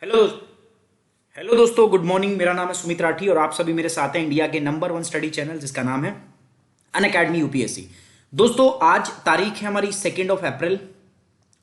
Hello hello दोस्तों, good morning. मेरा नाम है सुमित राठी और आप सभी मेरे साथ हैं इंडिया के नंबर 1 स्टडी चैनल जिसका नाम है अनअकैडमी यूपीएससी। दोस्तों, आज तारीख है हमारी 2 अप्रैल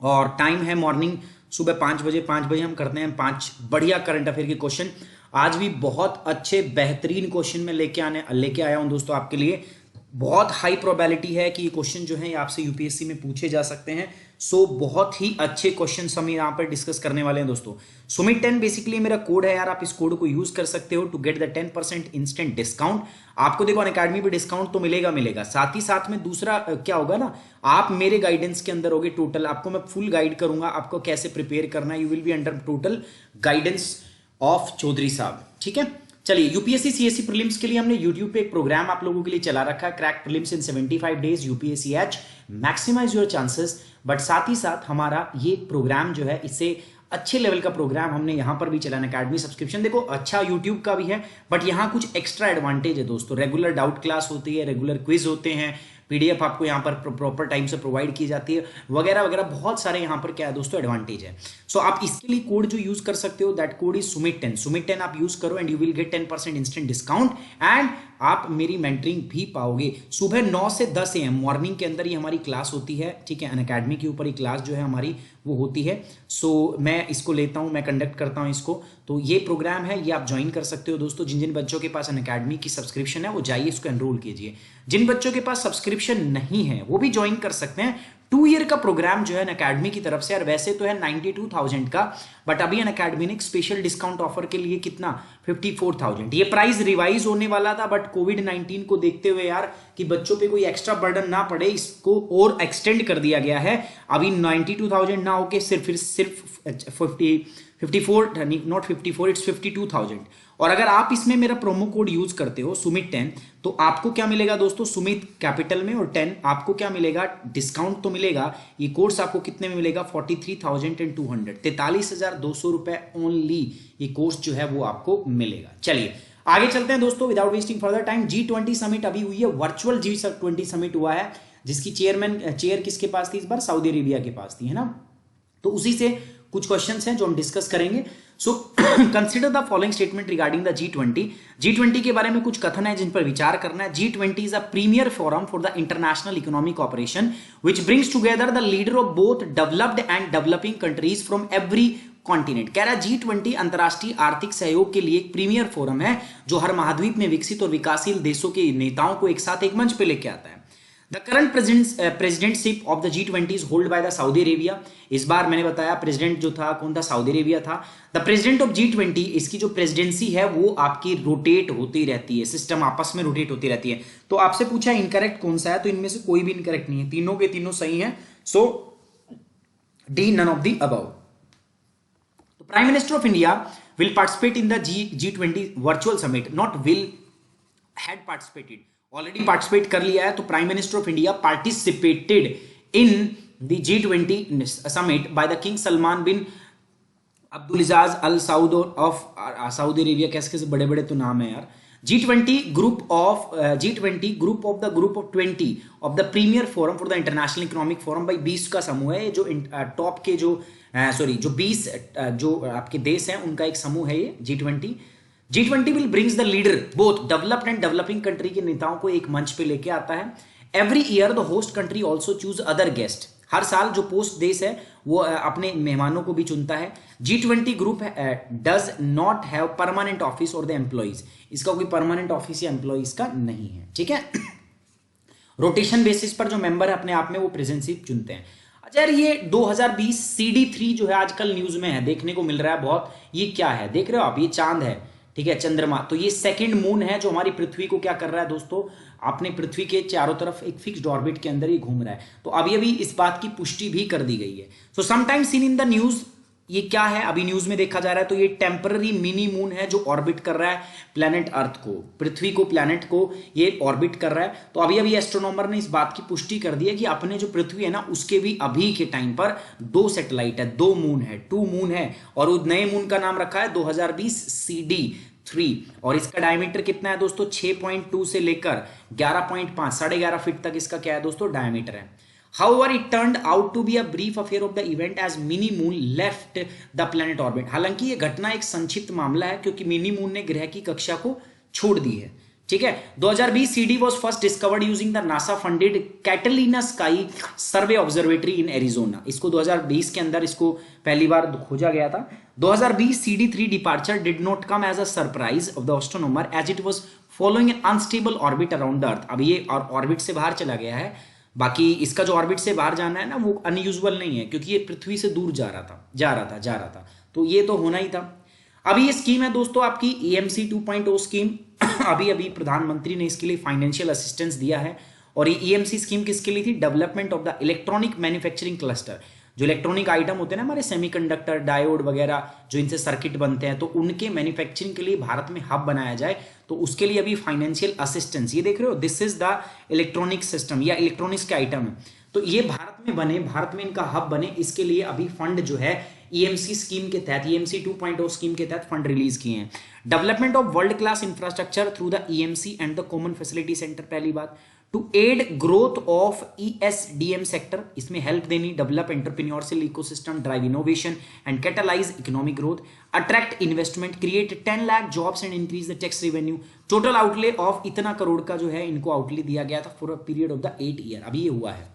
और टाइम है मॉर्निंग सुबह 5 बजे। 5 बजे हम करते हैं 5 बढ़िया करंट अफेयर के क्वेश्चन। आज भी बहुत अच्छे बेहतरीन क्वेश्चन में लेके आया हूं दोस्तों आपके लिए। बहुत हाई प्रोबेबिलिटी है कि ये क्वेश्चन जो है ये आपसे यूपीएससी में पूछे जा सकते हैं। सो बहुत ही अच्छे क्वेश्चन हम यहाँ पर डिस्कस करने वाले हैं दोस्तों। सुमित 10 बेसिकली मेरा कोड है यार, आप इस कोड को यूज कर सकते हो to get the 10% instant discount. आपको देखो अनअकैडमी पे डिस्काउंट तो मिलेगा, साथ ही साथ में दूसरा क्या होगा ना, आप मेरे गाइडेंस के अंदर होगे। टोटल आपको मैं फुल गाइड करूंगा आपको कैसे प्रिपेयर करना है। You will be under total guidance of Chaudhary साहब, ठीक है। चलिए, यूपीएससी सीएससी प्रीलिम्स के लिए हमने यूट्यूब पे एक प्रोग्राम आप लोगों के लिए चला रखा है, crack prelims in 75 days UPSC H, maximise your chances. But साथ ही साथ हमारा ये प्रोग्राम जो है, इससे अच्छे लेवल का प्रोग्राम हमने यहां पर भी चलाना। अकेडमी सब्सक्रिप्शन देखो अच्छा यूट्यूब का भी है, बट यहां कुछ एक्स्ट्रा एडवांटेज है दोस्तों। रेगुलर डाउट क्लास होती है, रेगुलर क्विज होते हैं, पीडीएफ आपको यहाँ पर प्रॉपर टाइम से प्रोवाइड की जाती है, वगैरह वगैरह। बहुत सारे यहाँ पर क्या है दोस्तों एडवांटेज है। सो आप इसके लिए कोड जो यूज कर सकते हो, that code is Sumit 10। Sumit 10 आप यूज करो and you will get 10% instant discount and आप मेरी मेंटरिंग भी पाओगे। सुबह 9 से 10 AM मॉर्निंग के अंदर ही हमारी क्लास होती है, ठीक है। अनअकैडमी के ऊपर ही क्लास जो है हमारी वो होती है। सो मैं इसको लेता हूं, मैं कंडक्ट करता हूं इसको। तो ये प्रोग्राम है, ये आप ज्वाइन कर सकते हो दोस्तों। जिन जिन बच्चों के पास अनअकैडमी की सब्सक्रिप्शन है वो जाइए इसको एनरोल कीजिए। जिन बच्चों के पास सब्सक्रिप्शन नहीं है वो भी ज्वाइन कर सकते हैं। 2 ईयर का प्रोग्राम जो है अनअकैडमी की तरफ से, और वैसे तो है 92,000 का, बट अभी अनअकैडमी ने एक स्पेशल डिस्काउंट ऑफर के लिए कितना 54,000। ये प्राइस रिवाइज होने वाला था, बट कोविड-19 को देखते हुए यार कि बच्चों पे कोई एक्स्ट्रा बर्डन ना पड़े, इसको और एक्सटेंड कर दिया गया है। अभी 92,000 ना होके सिर्फ 54, नॉट 54, इट्स 52,000। और अगर आप इसमें मेरा प्रोमो कोड यूज करते हो सुमित 10, तो आपको क्या मिलेगा दोस्तों, सुमित कैपिटल में और 10 आपको क्या मिलेगा, डिस्काउंट तो मिलेगा। ये कोर्स आपको कितने में मिलेगा, 43,200, 43,200 रुपए ओनली। ये कोर्स जो है वो आपको मिलेगा। चलिए आगे चलते हैं दोस्तों, without wasting further time. G20 summit अभी हुई है, वर्चुअल G20 समिट हुआ है, जिसकी चेयर किसके पास थी इस बार, सऊदी अरेबिया के पास थी, है ना। तो उसी से कुछ क्वेश्चंस हैं जो हम डिस्कस करेंगे। So consider the following statement regarding the G20। G20 के बारे में कुछ कथन है जिन पर विचार करना है। G20 is a premier forum for the international economic cooperation which brings together the leader of both developed and developing countries from every continent. कह रहा है G20 अंतरराष्ट्रीय आर्थिक सहयोग के लिए एक प्रीमियर फोरम है जो हर महाद्वीप में विकसित और विकासशील देशों के नेताओं को एक साथ एक मंच पर लेके आता है। The current presidentship of the G20 is hold by the Saudi Arabia. इस बार मैंने बताया प्रेसिडेंट जो था कौन था, सऊदी अरेबिया था। द प्रेसिडेंट ऑफ G20, इसकी जो प्रेसिडेंसी है वो आपकी रोटेट होती रहती है, सिस्टम आपस में रोटेट होती रहती है। तो आपसे पूछा इनकरेक्ट कौन सा है, तो इनमें से कोई भी इनकरेक्ट नहीं है, तीनों के तीनों सही है। So D, none of the above. तो prime minister of India will participate in the G20 virtual summit, not will, had participated, already participate कर लिया है। तो prime minister of India participated in the G20 summit by the king Salman bin Abdulaziz Al Saud of Saudi Arabia. कैसे कैसे बड़े बड़े तो नाम है यार। G20 group of group of the group of 20 of the premier forum for the international economic forum. भाई 20 का समूह है, जो टॉप के जो जो 20 जो आपके देश हैं उनका एक समूह है ये G20। G20 will brings the leader both developed and developing country के नेताओं को एक मंच पे लेके आता है। Every year the host country also choose other guest. हर साल जो पोस्ट देश है वो अपने मेहमानों को भी चुनता है। G20 group does not have permanent office और द एम्प्लॉइज। इसका कोई परमानेंट ऑफिस या एम्प्लॉइज का नहीं है, ठीक है। रोटेशन बेसिस पर जो मेंबर है अपने आप में वो प्रेजेंटशिप चुनते हैं। अच्छा यार, ये 2020 CD3 जो है आजकल न्यूज में है, देखने को मिल रहा है बहुत। ये क्या है देख रहे हो आप, ये चांद है, ठीक है, चंद्रमा। तो ये सेकंड मून है जो हमारी पृथ्वी को क्या कर रहा है दोस्तों, अपने पृथ्वी के चारों तरफ एक फिक्स्ड ऑर्बिट के अंदर ही घूम रहा है। तो अभी अभी इस बात की पुष्टि भी कर दी गई है। So sometime scene in the news, ये क्या है अभी न्यूज में देखा जा रहा है, तो ये टेम्पररी मिनी मून है जो ऑर्बिट कर रहा है प्लेनेट अर्थ को, पृथ्वी को, प्लेनेट को ये ऑर्बिट कर रहा है। तो अभी अभी एस्ट्रोनॉमर ने इस बात की पुष्टि कर दी है कि अपने जो पृथ्वी है ना उसके भी अभी के टाइम पर 2 सैटेलाइट है, 2 मून है, 2 मून है। और उस नए मून का नाम रखा है 2020 CD3। और इसका डायमीटर कितना है दोस्तों, 6.2 से लेकर 11.5, 11.5 फीट तक इसका क्या है दोस्तों डायमीटर है। However, it turned out to be a brief affair of the event as Mini Moon left the planet orbit. हालांकि ये घटना एक संक्षिप्त मामला है क्योंकि मिनी मून ने ग्रह की कक्षा को छोड़ दी है। ठीक है, 2020 CD was first discovered using the NASA funded Catalina sky survey observatory in Arizona. इसको 2020 के अंदर इसको पहली बार खोजा गया था। 2020 CD3 departure did not come as a surprise of the astronomer as it was following an unstable orbit around the earth. अब ये ऑर्बिट से बाहर चला गया है, बाकी इसका जो ऑर्बिट से बाहर जाना है ना वो अनयूजुअल नहीं है क्योंकि ये पृथ्वी से दूर जा रहा था, तो ये तो होना ही था। अभी ये स्कीम है दोस्तों आपकी EMC 2.0 स्कीम। अभी प्रधानमंत्री ने इसके लिए फाइनेंशियल असिस्टेंस दिया है और ये EMC स्कीम किसके लिए थी? Development of the electronic manufacturing cluster. जो इलेक्ट्रॉनिक आइटम होते हैं ना हमारे सेमीकंडक्टर, डायोड वगैरह जो इनसे सर्किट बनते हैं, तो उनके मैन्युफैक्चरिंग के लिए भारत में हब बनाया जाए, तो उसके लिए अभी फाइनेंशियल असिस्टेंस, ये देख रहे हो, this is the electronic system या इलेक्ट्रॉनिक्स के आइटम है, तो ये भारत में बने, भारत में इनका हब बने, इसके लिए अभी फंड जो है EMC स्कीम के तहत, EMC 2.0 स्कीम के तहत फंड रिलीज किए हैं। Development of world class infrastructure through the EMC and the common facility centre, पहली बात। To aid growth of ESDM sector, इसमें हेल्प देनी, develop entrepreneurship ecosystem, drive innovation and catalyse economic growth, attract investment, create 10 lakh jobs and increase the tax revenue. Total outlay of इतना करोड़ का जो है इनको outlay दिया गया था for a period of the 8 year. अभी ये हुआ है।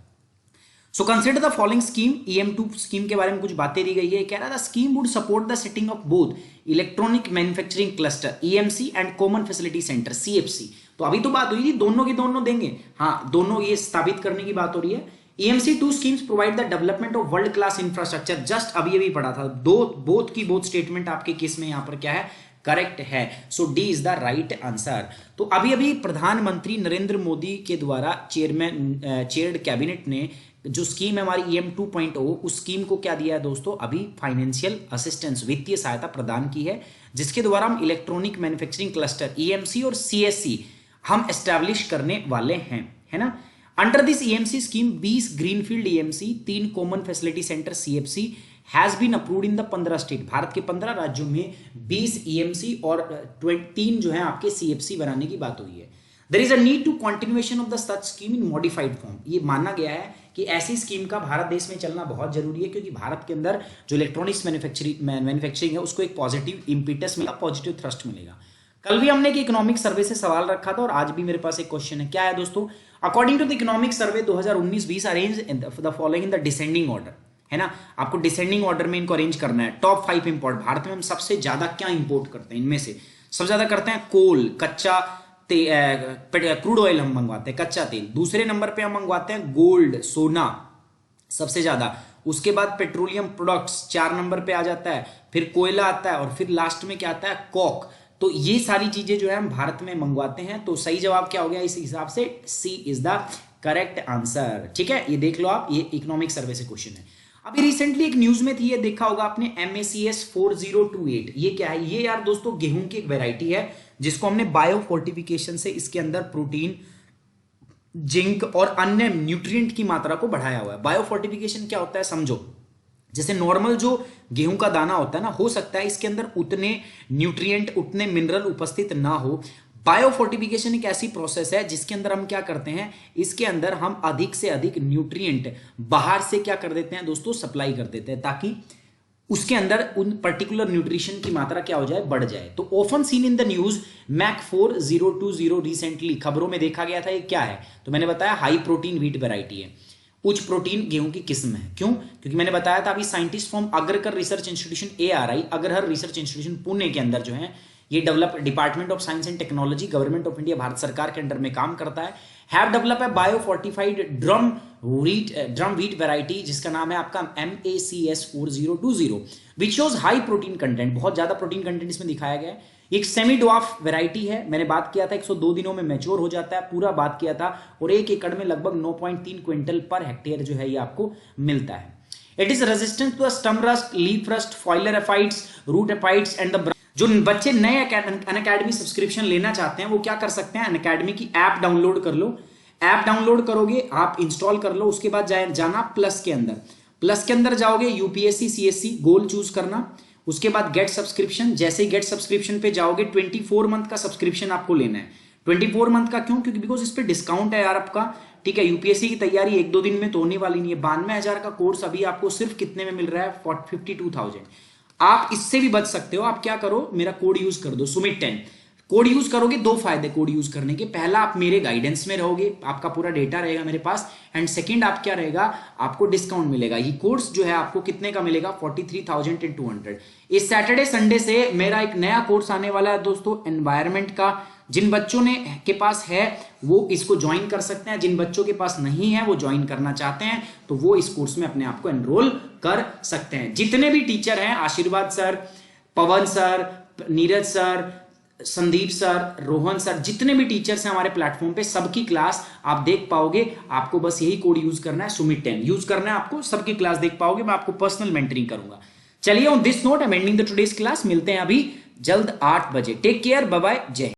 So consider the following scheme. EM2 scheme के बारे में कुछ बातें दी गई है। कह रहा था scheme would support the setting of both electronic manufacturing cluster EMC and common facility centre CFC। तो अभी तो बात हुई थी दोनों की दोनों देंगे, हाँ दोनों, ये स्थापित करने की बात हो रही है। EMC 2 schemes provide the development of world class infrastructure. Just अभी पढ़ा था, बोथ स्टेटमेंट आपके केस में यहाँ पर क्या है? करेक्ट है। So D is the right answer. तो अभी प्रधानमंत्री नरेंद्र मोदी के द्वारा चेयर्ड कैबिनेट ने जो स्कीम है हमारी EM 2.0, उस स्कीम को क्या दिया है दोस्तों? अभी फाइनेंशियल असिस्टेंस, वित्तीय सहायता प्रदान की है, जिसके द्वारा हम इलेक्ट्रॉनिक मैन्युफैक्चरिंग क्लस्टर EMC और CSC हम एस्टैब्लिश करने वाले हैं, है ना। Under this EMC scheme 20 greenfield EMC, 3 common facility centre CFC has been approved in the 15 state. Bharat के 15 राज्यों में 20 EMC और 3 जो है आपके CFC बनाने की बात हुई है। There is a need to continuation of the such scheme in modified form. ये माना गया है कि ऐसी स्कीम का भारत देश में चलना बहुत जरूरी है, क्योंकि भारत के अंदर जो इलेक्ट्रॉनिक्स मैन्युफैक्चरिंग है उसको एक पॉजिटिव इम्पीटस मिलेगा, पॉजिटिव थ्रस्ट मिलेगा। कल भी हमने एक इकोनॉमिक सर्वे से सवाल रखा था और आज भी मेरे पास एक क्वेश्चन है। क्या है दोस्तों? According to the economic survey 2019-20 arrange the following in the descending order, है ना। आपको डिसेंडिंग ऑर्डर में इनको अरेंज करना है। टॉप 5 इंपोर्ट, भारत में हम सबसे ज्यादा क्या इंपोर्ट करते हैं? इनमें से सबसे ज्यादा करते हैं कोल, कच्चा क्रूड ऑयल हम मंगवाते हैं, कच्चा तेल। दूसरे नंबर पे हम मंगवाते हैं गोल्ड, सोना सबसे ज्यादा। उसके बाद पेट्रोलियम प्रोडक्ट्स 4 नंबर पे आ जाता है, फिर कोयला आता है और फिर लास्ट में क्या आता है? कोक। तो ये सारी चीजें जो है हम भारत में मंगवाते हैं। तो सही जवाब क्या हो गया इस हिसाब से? C is the correct answer. ठीक है, ये देख लो आप, ये इकोनॉमिक सर्वे से क्वेश्चन है। अभी रिसेंटली एक न्यूज में थी, ये देखा होगा आपने, MACS 4028। ये क्या है? ये यार दोस्तों गेहूं की एक वेराइटी है जिसको हमने बायो फोर्टिफिकेशन से इसके अंदर प्रोटीन, जिंक और अन्य न्यूट्रिएंट की मात्रा को बढ़ाया हुआ है। बायो फोर्टिफिकेशन क्या होता है समझो। जैसे नॉर्मल जो गेहूं का दाना होता है ना, हो सकता है इसके अंदर उतने न्यूट्रिएंट, उतने मिनरल उपस्थित ना हो। बायो फोर्टिफिकेशन एक ऐसी प्रोसेस है जिसके अंदर हम क्या करते हैं, इसके अंदर हम अधिक से अधिक न्यूट्रिएंट बाहर से क्या कर देते हैं दोस्तों? सप्लाई कर देते हैं, ताकि उसके अंदर उन पर्टिकुलर न्यूट्रिशन की मात्रा क्या हो जाए? बढ़ जाए। तो often seen in the news मैक 4020 रिसेंटली, खबरों में देखा गया था। ये क्या है? तो मैंने बताया हाई प्रोटीन व्हीट वेराइटी है, उच्च प्रोटीन गेहूं की किस्म है। क्यों? क्योंकि मैंने बताया था अभी scientist from Agharkar research institution ARI, Agharkar research institution Pune के अंदर जो है ये develop, department of science and technology, government of India, Bharat सरकार के अंडर में काम करता है। हैव डेवलप है bio fortified durum wheat variety जिसका नाम है आपका MACS 4020, which shows high protein content, बहुत ज्यादा प्रोटीन कंटेंट इसमें दिखाया गया है। एक सेमी ड्वार्फ वेराइटी है, मैंने बात किया था 102 दिनों में मैच्योर हो जाता है, पूरा बात किया था, और 1 एकड़ में लगभग 9.3 क्विंटल पर हेक्टेयर जो है ये आपको मिलता है। It is resistant to stem rust, leaf rust, foliar aphids, root aphids and the. जो बच्चे नए अनअकैडमी सब्सक्रिप्शन लेना चाहते हैं वो क्या कर सकते हैं? अनअकैडमी की ऐप डाउनलोड कर लो। ऐप डाउनलोड करोगे आप, इंस्टॉल कर लो, उसके बाद जाना प्लस के अंदर। प्लस के अंदर जाओगे, UPSC CSC गोल चूज करना, उसके बाद गेट सब्सक्रिप्शन। जैसे ही गेट सब्सक्रिप्शन पे जाओगे 24 मंथ का सब्सक्रिप्शन आपको लेना है। 24 मंथ का क्यों? क्योंकि बिकॉज इस पे डिस्काउंट है यार आपका, ठीक है। यूपीएससी की तैयारी 1-2 दिन में तो होने वाली नहीं है। 92,000 का कोर्स अभी आपको सिर्फ कितने में मिल रहा है? 52,000। आप इससे भी बच सकते हो। आप क्या करो, मेरा कोड यूज कर दो, सुमित10। कोड यूज करोगे, दो फायदे कोड यूज करने के। पहला, आप मेरे गाइडेंस में रहोगे, आपका पूरा डेटा रहेगा मेरे पास। एंड सेकंड, आप क्या रहेगा, आपको डिस्काउंट मिलेगा। ये कोर्स जो है आपको कितने का मिलेगा? 43,200। इस सैटरडे संडे से मेरा एक नया कोर्स आने वाला है दोस्तों, एनवायरमेंट का। जिन बच्चों ने के पास है वो इसको ज्वाइन कर सकते हैं, जिन बच्चों के पास नहीं है वो ज्वाइन करना चाहते हैं तो वो इस कोर्स में अपने आप को एनरोल कर सकते हैं। जितने भी टीचर हैं, Ashirwad sir, Pawan sir, Neeraj sir, Sandeep sir, Rohan sir, जितने भी टीचर्स हैं हमारे प्लेटफॉर्म पे, सबकी क्लास आप देख पाओगे। आपको बस यही कोड यूज करना है, सुमित10 यूज करना है आपको, सबकी क्लास देख पाओगे। मैं आपको पर्सनल मेंटरिंग करूंगा। चलिए, on this note I am ending the today's class. मिलते हैं अभी जल्द 8 बजे। टेक केयर, बाय बाय, जय हिंद।